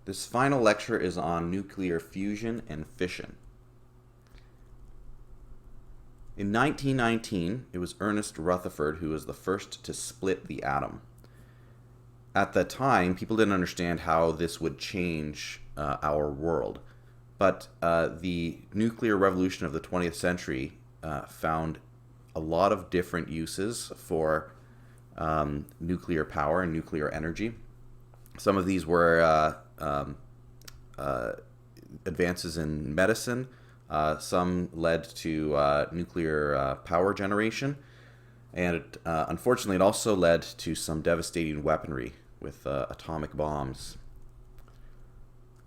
This final lecture is on nuclear fusion and fission. In 1919, it was Ernest Rutherford who was the first to split the atom. At the time, people didn't understand how this would change our world. But the nuclear revolution of the 20th century found a lot of different uses for nuclear power and nuclear energy. Some of these were advances in medicine. Some led to nuclear power generation. And unfortunately, it also led to some devastating weaponry with atomic bombs.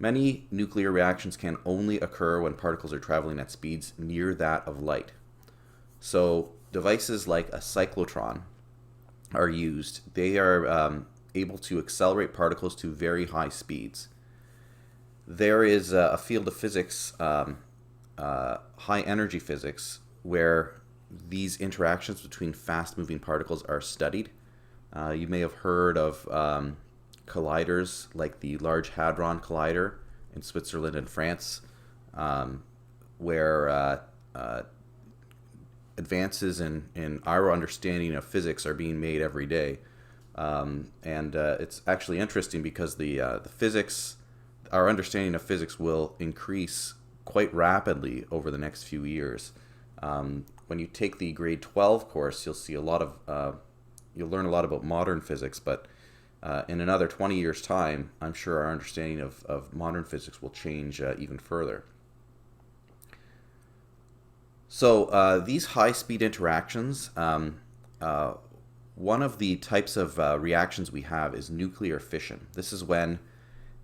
Many nuclear reactions can only occur when particles are traveling at speeds near that of light. So devices like a cyclotron are used. They are able to accelerate particles to very high speeds. There is a field of physics, high energy physics, where these interactions between fast-moving particles are studied. You may have heard of colliders like the Large Hadron Collider in Switzerland and France, where advances in our understanding of physics are being made every day. It's actually interesting because the physics, our understanding of physics will increase quite rapidly over the next few years. When you take the grade 12 course, you'll see a lot of you'll learn a lot about modern physics, but in another 20 years' time, I'm sure our understanding of modern physics will change even further. So these high-speed interactions, one of the types of reactions we have is nuclear fission. This is when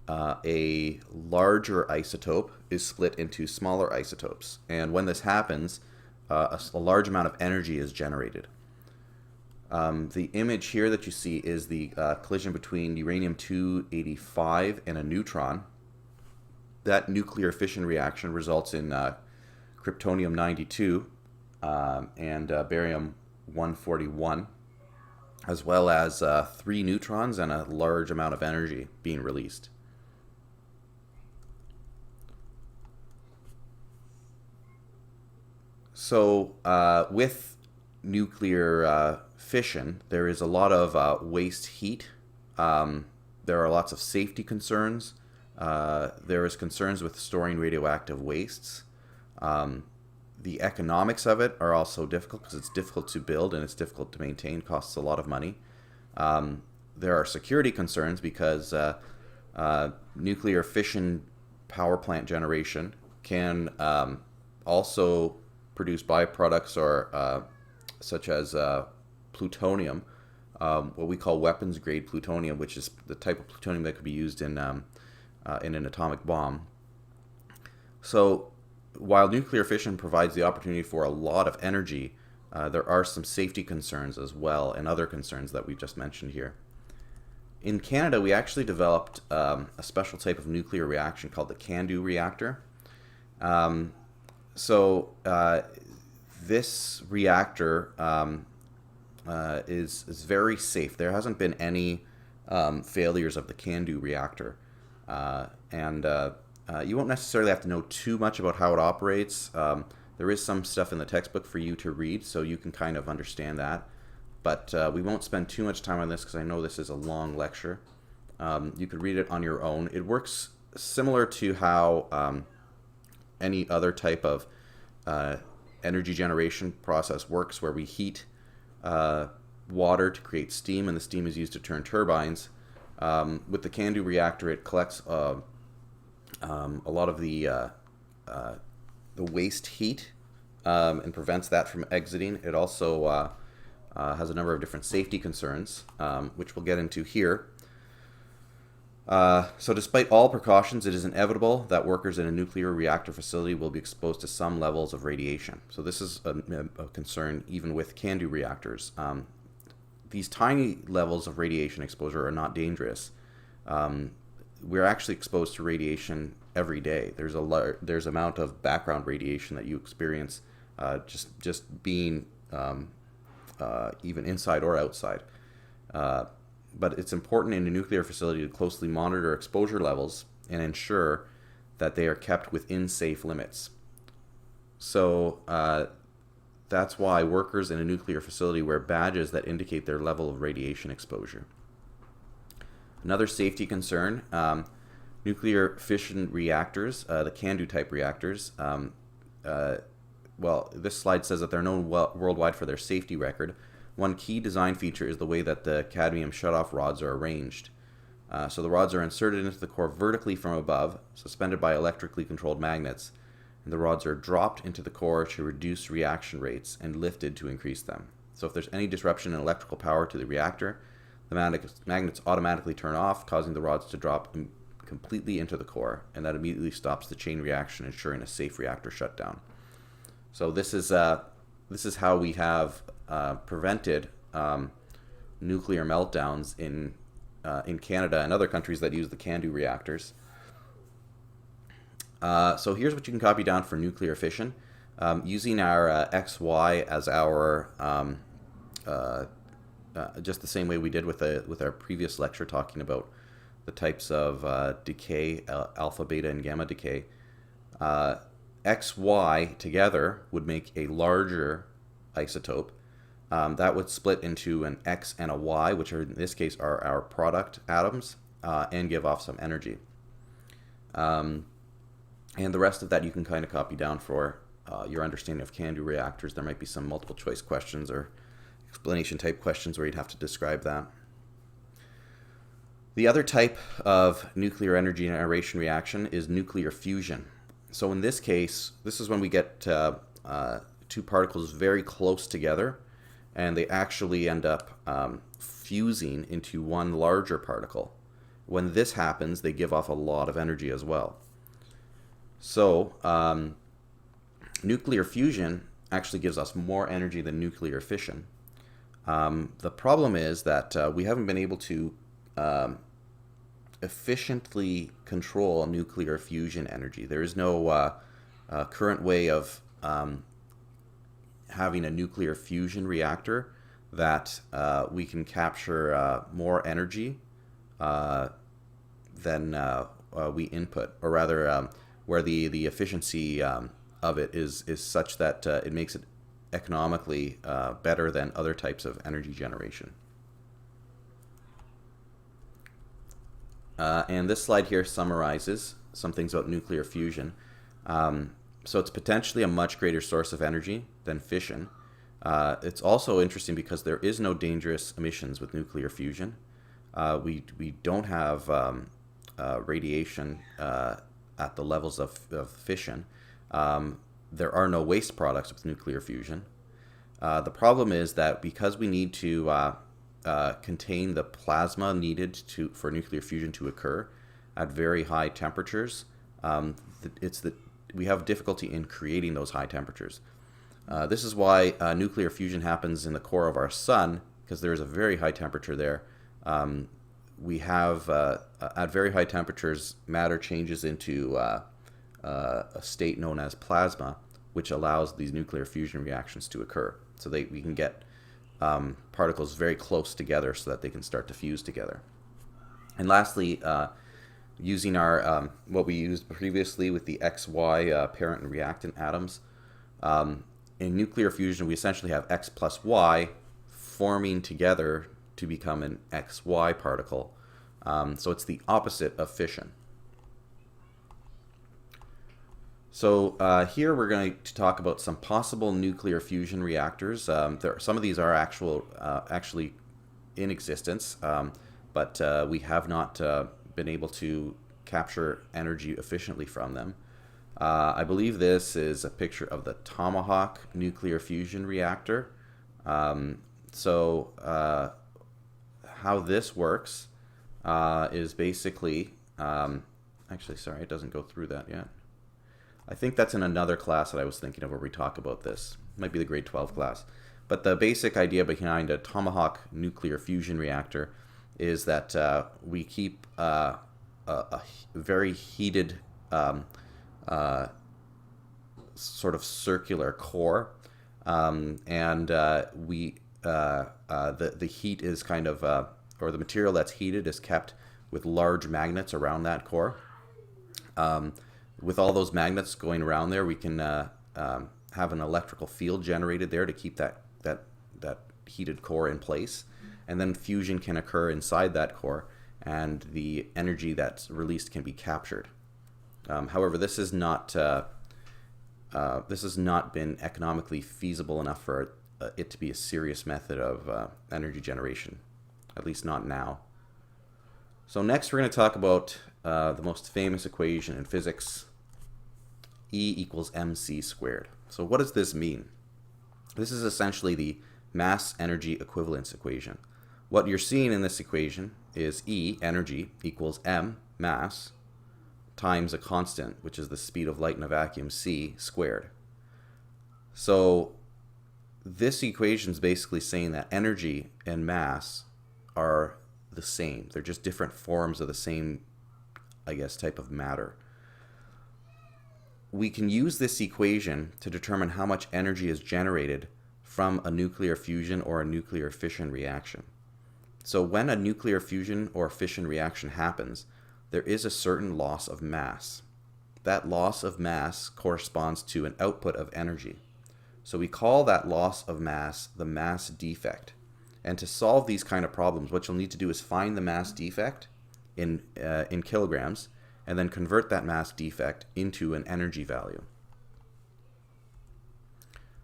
a larger isotope is split into smaller isotopes. And when this happens, a large amount of energy is generated. The image here that you see is the collision between uranium-285 and a neutron. That nuclear fission reaction results in kryptonium-92 and barium-141, as well as 3 neutrons and a large amount of energy being released. So with nuclear fission, there is a lot of waste heat. There are lots of safety concerns. There is concerns with storing radioactive wastes. The economics of it are also difficult because it's difficult to build and it's difficult to maintain, costs a lot of money. There are security concerns because nuclear fission power plant generation can also produce byproducts or such as plutonium, what we call weapons grade plutonium, which is the type of plutonium that could be used in an atomic bomb. So while nuclear fission provides the opportunity for a lot of energy, there are some safety concerns as well and other concerns that we've just mentioned here. In Canada, we actually developed a special type of nuclear reaction called the Candu reactor. This reactor is very safe. There hasn't been any failures of the Candu reactor. You won't necessarily have to know too much about how it operates. There is some stuff in the textbook for you to read, so you can kind of understand that. But we won't spend too much time on this because I know this is a long lecture. You could read it on your own. It works similar to how any other type of energy generation process works, where we heat water to create steam, and the steam is used to turn turbines. With the Candu reactor, it collects a lot of the waste heat and prevents that from exiting. It also has a number of different safety concerns, which we'll get into here. So despite all precautions, it is inevitable that workers in a nuclear reactor facility will be exposed to some levels of radiation. So this is a concern even with Candu reactors. These tiny levels of radiation exposure are not dangerous. We're actually exposed to radiation every day. There's amount of background radiation that you experience just being even inside or outside. But it's important in a nuclear facility to closely monitor exposure levels and ensure that they are kept within safe limits. So that's why workers in a nuclear facility wear badges that indicate their level of radiation exposure. Another safety concern, nuclear fission reactors, the Candu type reactors, well, this slide says that they're known worldwide for their safety record. One key design feature is the way that the cadmium shutoff rods are arranged. So the rods are inserted into the core vertically from above, suspended by electrically controlled magnets, and the rods are dropped into the core to reduce reaction rates and lifted to increase them. So if there's any disruption in electrical power to the reactor, the magnets automatically turn off, causing the rods to drop completely into the core, and that immediately stops the chain reaction, ensuring a safe reactor shutdown. So this is how we have prevented nuclear meltdowns in Canada and other countries that use the Candu reactors. So here's what you can copy down for nuclear fission. Using our XY as our just the same way we did with our previous lecture talking about the types of decay, alpha, beta, and gamma decay. XY together would make a larger isotope. That would split into an X and a Y, which are in this case are our product atoms, and give off some energy. And the rest of that you can kind of copy down for your understanding of Candu reactors. There might be some multiple choice questions or explanation type questions where you'd have to describe that. The other type of nuclear energy generation reaction is nuclear fusion. So in this case, this is when we get two particles very close together, and they actually end up fusing into one larger particle. When this happens, they give off a lot of energy as well. So nuclear fusion actually gives us more energy than nuclear fission. The problem is that we haven't been able to efficiently control nuclear fusion energy. There is no current way of having a nuclear fusion reactor that we can capture more energy than we input, or rather where the efficiency of it is such that it makes it economically better than other types of energy generation. And this slide here summarizes some things about nuclear fusion. So it's potentially a much greater source of energy than fission. It's also interesting because there is no dangerous emissions with nuclear fusion. We don't have radiation at the levels of fission. There are no waste products with nuclear fusion. The problem is that because we need to contain the plasma needed for nuclear fusion to occur at very high temperatures, we have difficulty in creating those high temperatures. This is why nuclear fusion happens in the core of our sun, because there is a very high temperature there. We have, at very high temperatures, matter changes into a state known as plasma, which allows these nuclear fusion reactions to occur. So we can get particles very close together so that they can start to fuse together. And lastly, using our what we used previously with the XY parent and reactant atoms, in nuclear fusion we essentially have X plus Y forming together to become an XY particle. So it's the opposite of fission. So here we're going to talk about some possible nuclear fusion reactors. Some of these are actually in existence, but we have not been able to capture energy efficiently from them. I believe this is a picture of the Tomahawk nuclear fusion reactor. So how this works is basically, actually, sorry, it doesn't go through that yet. I think that's in another class that I was thinking of where we talk about this. It might be the grade 12 class. But the basic idea behind a Tomahawk nuclear fusion reactor is that we keep a very heated sort of circular core, and the heat is kind of, or the material that's heated is kept with large magnets around that core. With all those magnets going around there, we can have an electrical field generated there to keep that heated core in place, and then fusion can occur inside that core, and the energy that's released can be captured. However, this has not been economically feasible enough for it to be a serious method of energy generation, at least not now. So next we're going to talk about the most famous equation in physics, E equals mc squared. So what does this mean? This is essentially the mass-energy equivalence equation. What you're seeing in this equation is E, energy, equals m, mass, times a constant, which is the speed of light in a vacuum, c, squared. So this equation is basically saying that energy and mass are the same. They're just different forms of the same, I guess, type of matter. We can use this equation to determine how much energy is generated from a nuclear fusion or a nuclear fission reaction. So when a nuclear fusion or fission reaction happens, there is a certain loss of mass. That loss of mass corresponds to an output of energy. So we call that loss of mass the mass defect. And to solve these kind of problems, what you'll need to do is find the mass defect in kilograms, and then convert that mass defect into an energy value.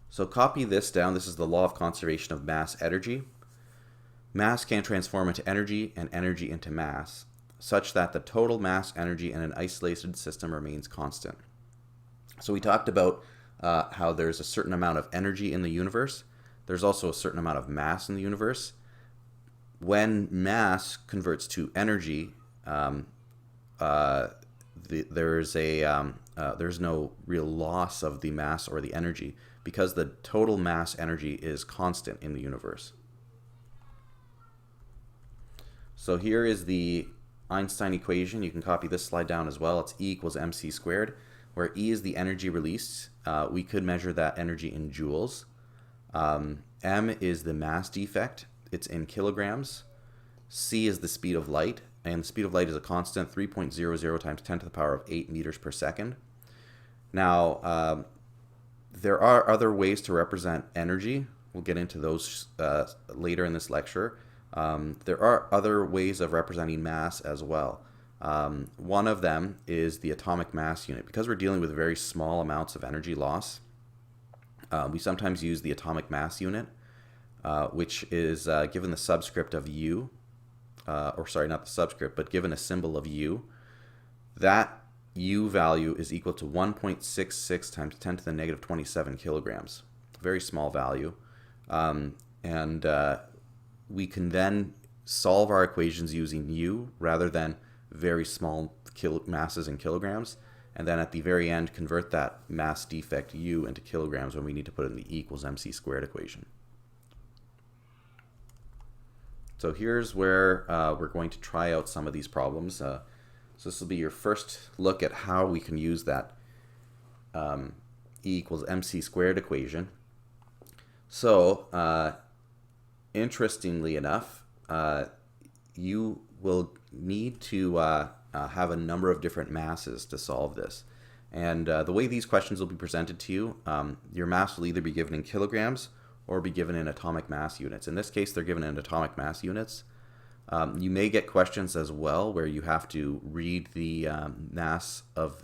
So copy this down. This is the law of conservation of mass energy. Mass can transform into energy and energy into mass, such that the total mass energy in an isolated system remains constant. So we talked about how there's a certain amount of energy in the universe. There's also a certain amount of mass in the universe. When mass converts to energy, there's no real loss of the mass or the energy, because the total mass energy is constant in the universe. So here is the Einstein equation. You can copy this slide down as well. It's E equals mc squared, where E is the energy released. We could measure that energy in joules. M is the mass defect. It's in kilograms. C is the speed of light, and the speed of light is a constant, 3.00 times 10 to the power of 8 meters per second. Now, there are other ways to represent energy. We'll get into those later in this lecture. There are other ways of representing mass as well. One of them is the atomic mass unit. Because we're dealing with very small amounts of energy loss, we sometimes use the atomic mass unit, which is given the subscript of U, or sorry, not the subscript, but given a symbol of U. That U value is equal to 1.66 times 10 to the negative 27 kilograms. Very small value. And we can then solve our equations using U rather than very small masses in kilograms. And then at the very end, convert that mass defect U into kilograms when we need to put it in the E equals mc squared equation. So here's where we're going to try out some of these problems. So this will be your first look at how we can use that E equals mc squared equation. So interestingly enough, you will need to have a number of different masses to solve this. And the way these questions will be presented to you, your mass will either be given in kilograms or be given in atomic mass units. In this case, they're given in atomic mass units. You may get questions as well where you have to read the mass of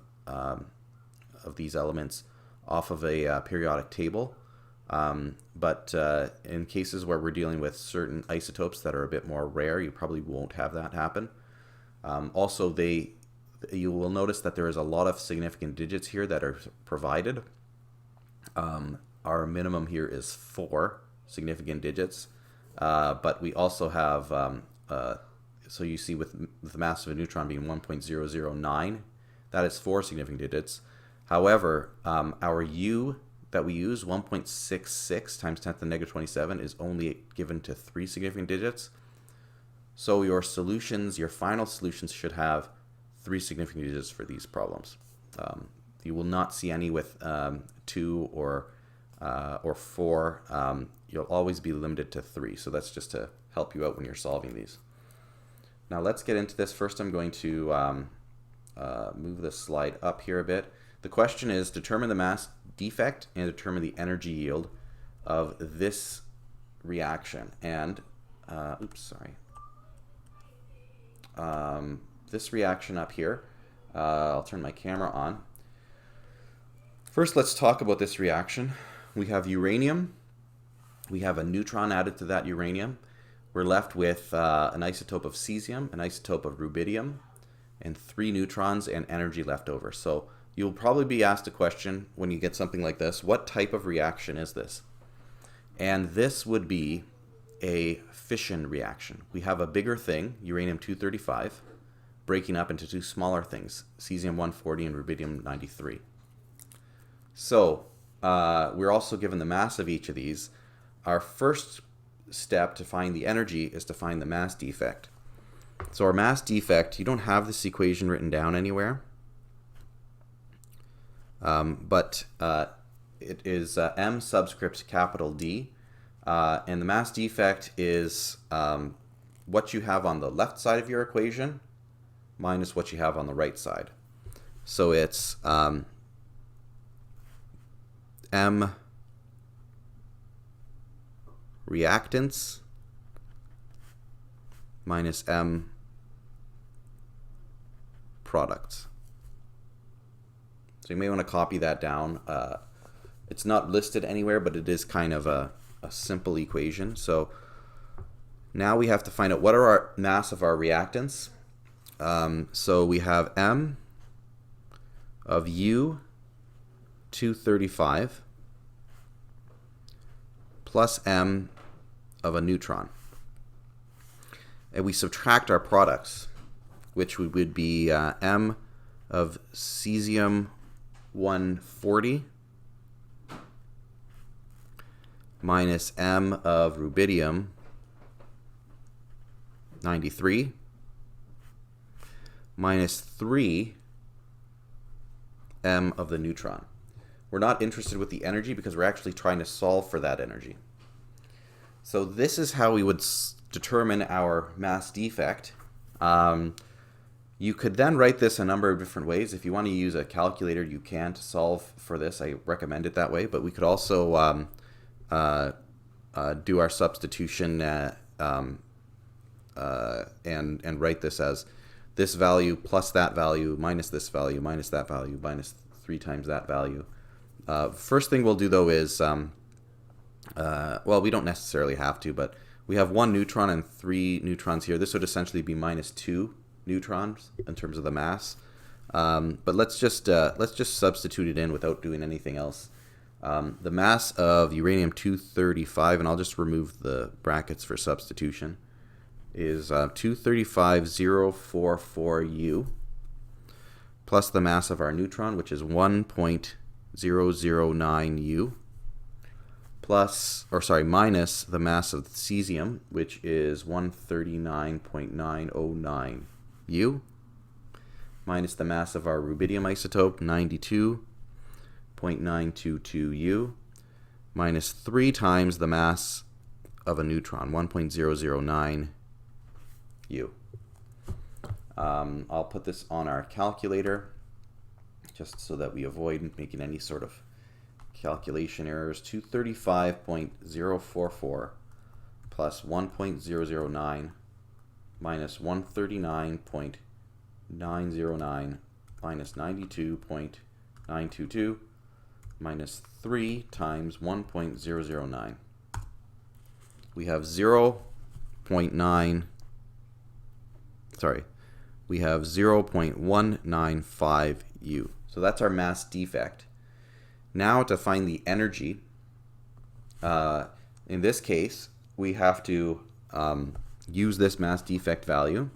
these elements off of a periodic table. But in cases where we're dealing with certain isotopes that are a bit more rare, you probably won't have that happen. Also, you will notice that there is a lot of significant digits here that are provided. Our minimum here is 4 significant digits, but we also have, so you see with the mass of a neutron being 1.009, that is 4 significant digits. However, our U that we use, 1.66 times 10 to the negative 27, is only given to 3 significant digits. So your solutions, your final solutions, should have 3 significant digits for these problems. You will not see any with 2 or 4. You'll always be limited to 3. So that's just to help you out when you're solving these. Now let's get into this. First, I'm going to move this slide up here a bit. The question is determine the mass defect and determine the energy yield of this reaction. And, this reaction up here, I'll turn my camera on. First, let's talk about this reaction. We have uranium. We have a neutron added to that uranium. We're left with an isotope of cesium, an isotope of rubidium, and 3 neutrons and energy left over. So you'll probably be asked a question when you get something like this: what type of reaction is this? And this would be a fission reaction. We have a bigger thing, uranium-235, breaking up into 2 smaller things, cesium-140 and rubidium-93. So we're also given the mass of each of these. Our first step to find the energy is to find the mass defect. So our mass defect, you don't have this equation written down anywhere, but it is M subscript capital D, and the mass defect is what you have on the left side of your equation minus what you have on the right side. So it's M reactants minus M products. So you may want to copy that down. It's not listed anywhere, but it is kind of a simple equation. So now we have to find out what are our mass of our reactants. So we have M of U-235 plus M of a neutron. And we subtract our products, which would be M of cesium-140 minus M of rubidium-93 minus 3 M of the neutron. We're not interested with the energy because we're actually trying to solve for that energy. So this is how we would determine our mass defect. You could then write this a number of different ways. If you want to use a calculator, you can to solve for this. I recommend it that way. But we could also do our substitution and write this as this value plus that value minus this value minus that value minus 3 times that value. First thing we'll do though is, well, we don't necessarily have to, but we have 1 neutron and 3 neutrons here. This would essentially be minus 2 neutrons in terms of the mass. But let's just substitute it in without doing anything else. The mass of uranium-235, and I'll just remove the brackets for substitution, is 235,044 plus the mass of our neutron, which is 1.009 U, minus the mass of cesium, which is 139.909 U, minus the mass of our rubidium isotope, 92.922 U, minus 3 times the mass of a neutron, 1.009 U. I'll put this on our calculator just so that we avoid making any sort of calculation errors. 235.044 plus 1.009 minus 139.909 minus 92.922 minus 3 times 1.009. We have 0.195 U. So that's our mass defect. Now to find the energy, in this case, we have to use this mass defect value,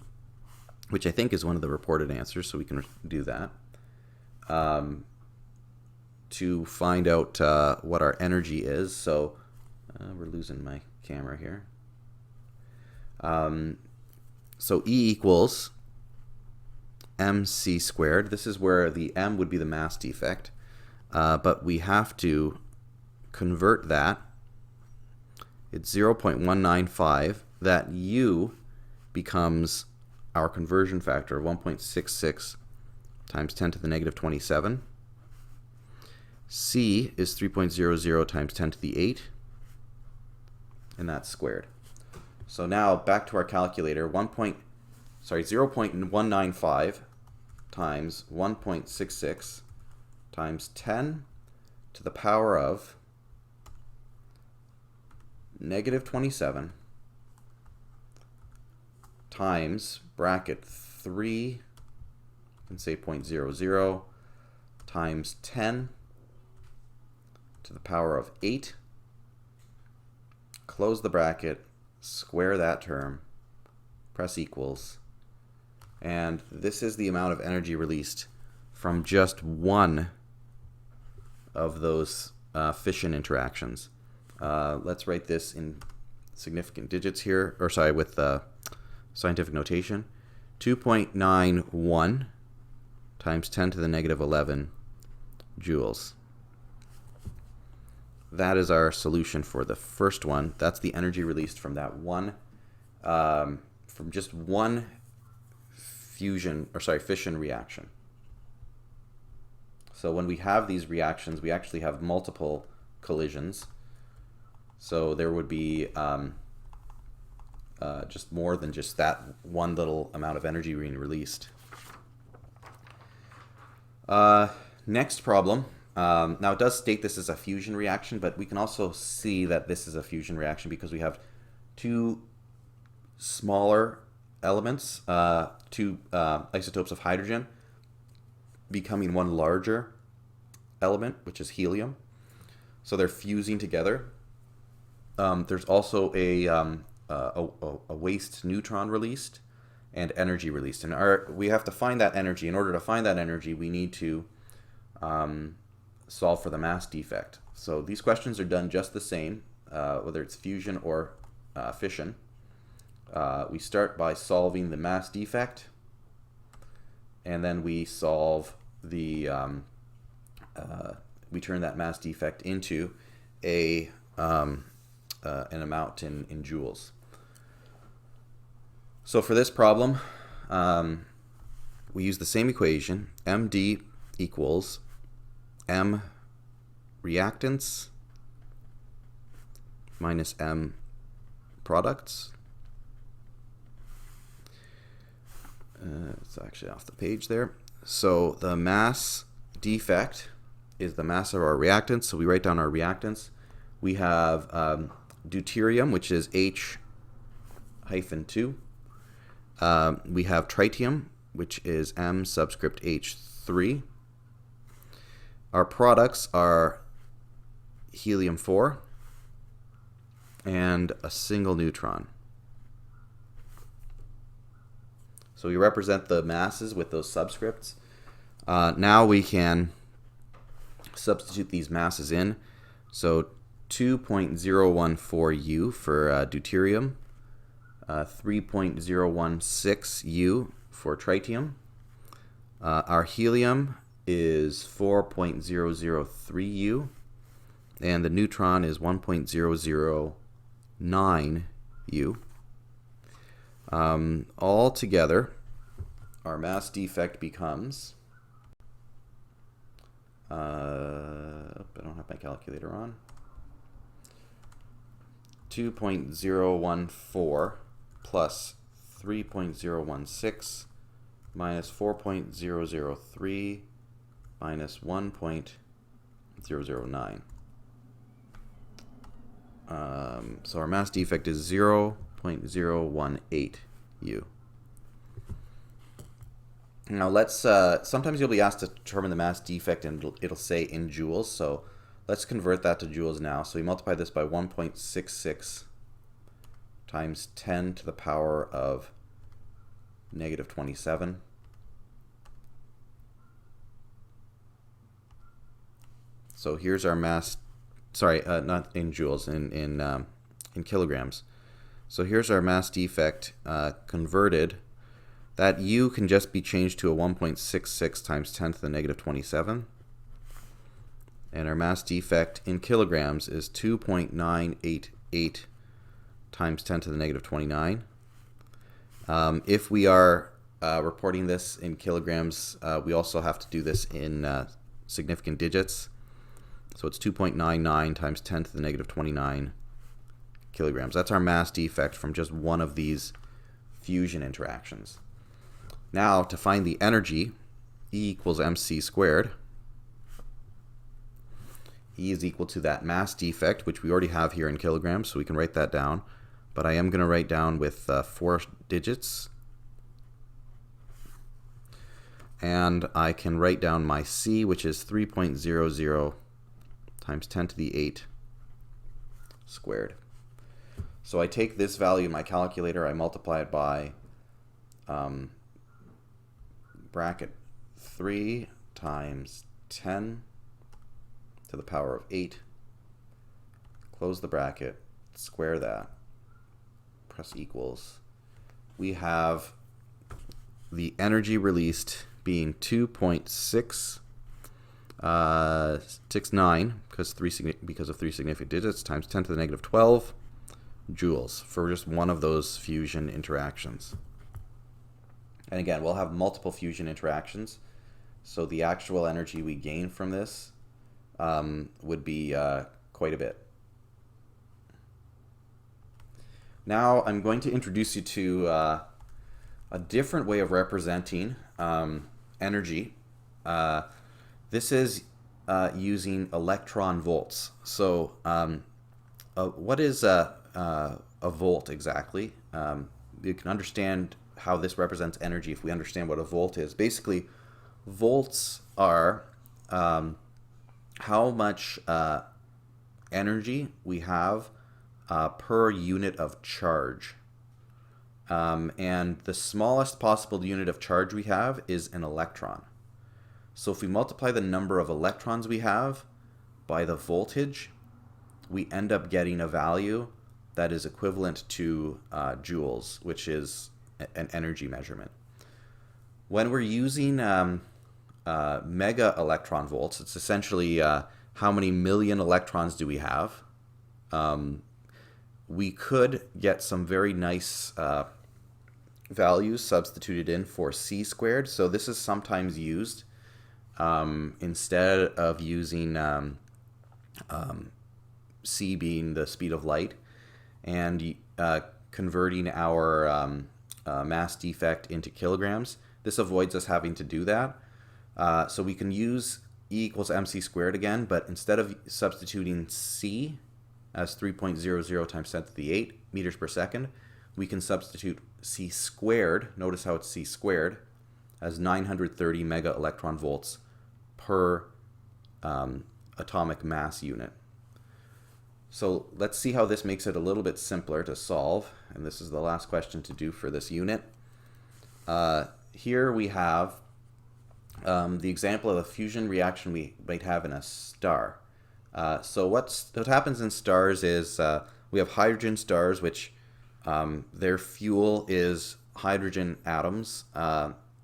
which I think is one of the reported answers, so we can do that, to find out what our energy is. So we're losing my camera here. So E equals mc squared. This is where the m would be the mass defect, but we have to convert that. It's 0.195. That U becomes our conversion factor of 1.66 times 10 to the negative 27. C is 3.00 times 10 to the 8, and that's squared. So now back to our calculator, 0.195 times 1.66 times 10 to the power of negative 27 times bracket 3, and say 0.00 times 10 to the power of 8, close the bracket, square that term, press equals, and this is the amount of energy released from just one of those fission interactions. Let's write this in significant digits here, or sorry, with scientific notation. 2.91 times 10 to the negative 11 joules. That is our solution for the first one. That's the energy released from that one, from just one fission reaction. So when we have these reactions, we actually have multiple collisions. So there would be just more than just that one little amount of energy being released. Next problem. Now it does state this is a fusion reaction, but we can also see that this is a fusion reaction because we have two smaller elements, two isotopes of hydrogen becoming one larger element, which is helium. So they're fusing together. There's also a waste neutron released and energy released. And we have to find that energy. In order to find that energy, we need to solve for the mass defect. So these questions are done just the same, whether it's fusion or fission. We start by solving the mass defect, and then we solve the we turn that mass defect into an amount in joules. So for this problem, we use the same equation. MD equals M reactants minus M products. It's actually off the page there. So the mass defect is the mass of our reactants. So we write down our reactants. We have deuterium, which is H-2. We have tritium, which is M subscript H3. Our products are helium-4 and a single neutron. So we represent the masses with those subscripts. Now we can substitute these masses in. So 2.014 U for deuterium, 3.016 U for tritium. Our helium is 4.003 U, and the neutron is 1.009 U. All together, our mass defect becomes, I don't have my calculator on, 2.014 plus 3.016 minus 4.003 minus 1.009. So our mass defect is 0.018 U. Now let's, sometimes you'll be asked to determine the mass defect and it'll say in joules, so let's convert that to joules now. So we multiply this by 1.66 times 10 to the power of negative 27. So here's our mass, sorry, not in joules, in kilograms. So here's our mass defect converted. That U can just be changed to a 1.66 times 10 to the negative 27. And our mass defect in kilograms is 2.988 times 10 to the negative 29. If we are reporting this in kilograms, we also have to do this in significant digits. So it's 2.99 times 10 to the negative 29 kilograms. That's our mass defect from just one of these fusion interactions. Now, to find the energy, E equals mc squared. E is equal to that mass defect, which we already have here in kilograms, so we can write that down. But I am going to write down with 4 digits. And I can write down my C, which is 3.00 times 10 to the 8 squared. So I take this value in my calculator, I multiply it by bracket 3 times 10 to the power of 8, close the bracket, square that, press equals. We have the energy released being 2.669 because of 3 significant digits times 10 to the negative 12 joules for just one of those fusion interactions. And again, we'll have multiple fusion interactions, so the actual energy we gain from this would be quite a bit. Now I'm going to introduce you to a different way of representing energy. This is using electron volts. So what is a volt exactly? You can understand how this represents energy if we understand what a volt is. Basically, volts are how much energy we have per unit of charge. And the smallest possible unit of charge we have is an electron. So if we multiply the number of electrons we have by the voltage, we end up getting a value that is equivalent to joules, which is an energy measurement. When we're using mega electron volts, it's essentially how many million electrons do we have. We could get some very nice values substituted in for c squared. So this is sometimes used instead of using c being the speed of light, and converting our mass defect into kilograms. This avoids us having to do that. So we can use E equals mc squared again, but instead of substituting c as 3.00 times 10 to the 8 meters per second, we can substitute c squared, notice how it's c squared, as 930 mega electron volts per atomic mass unit. So let's see how this makes it a little bit simpler to solve, and this is the last question to do for this unit. Here we have the example of a fusion reaction we might have in a star. So what happens in stars is we have hydrogen stars, which their fuel is hydrogen atoms.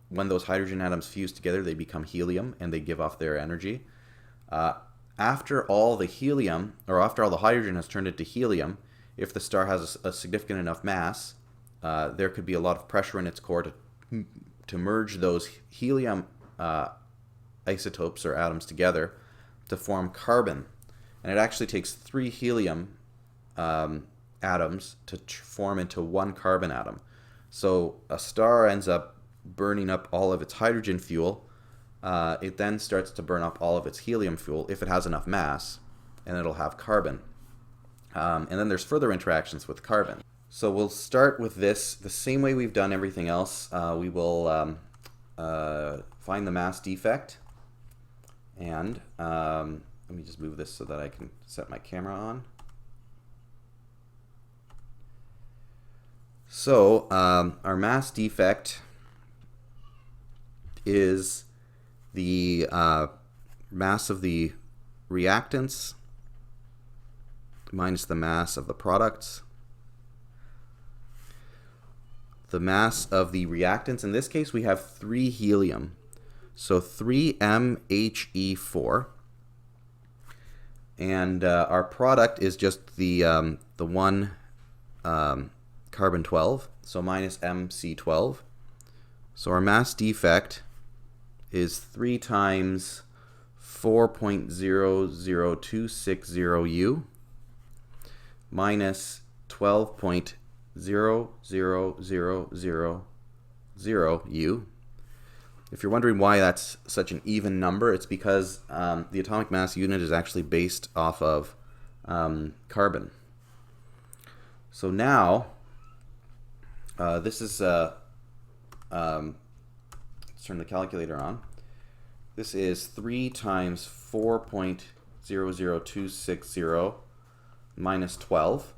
When those hydrogen atoms fuse together, they become helium and they give off their energy. After all the helium, or after all the hydrogen has turned into helium, if the star has a significant enough mass, there could be a lot of pressure in its core to merge those helium isotopes or atoms together to form carbon. And it actually takes 3 helium atoms to form into 1 carbon atom. So a star ends up burning up all of its hydrogen fuel. It then starts to burn up all of its helium fuel if it has enough mass, and it'll have carbon. And then there's further interactions with carbon. So we'll start with this the same way we've done everything else. We will find the mass defect, and let me just move this so that I can set my camera on. So our mass defect is the mass of the reactants minus the mass of the products. The mass of the reactants, in this case we have 3 helium, so 3MHE4, and our product is just the 1 carbon 12, so minus MC12. So our mass defect is 3 times 4.00260 U minus 12.00000 U. If you're wondering why that's such an even number, it's because the atomic mass unit is actually based off of carbon. So now, this is, let's turn the calculator on. This is 3 times 4.00260 minus 12.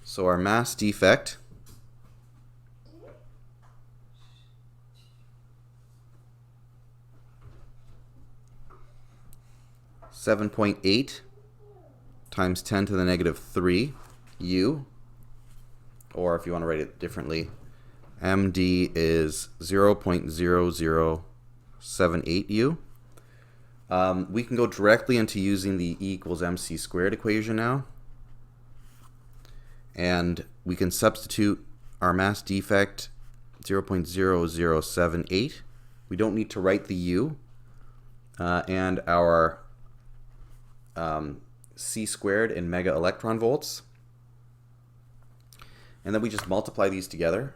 So our mass defect (7.8 times 10 to the negative 3 U), or if you want to write it differently, MD is 0.0078 U. We can go directly into using the E equals mc squared equation now. And we can substitute our mass defect 0.0078. We don't need to write the U. And our c squared in mega electron volts. And then we just multiply these together.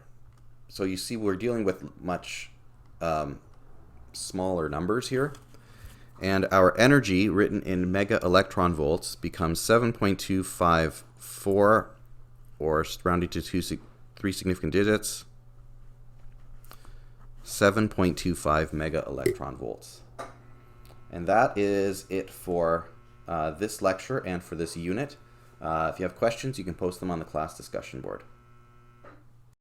So you see we're dealing with much smaller numbers here. And our energy written in mega electron volts becomes 7.254, or rounding to 3 significant digits, 7.25 mega electron volts. And that is it for this lecture and for this unit. If you have questions, you can post them on the class discussion board.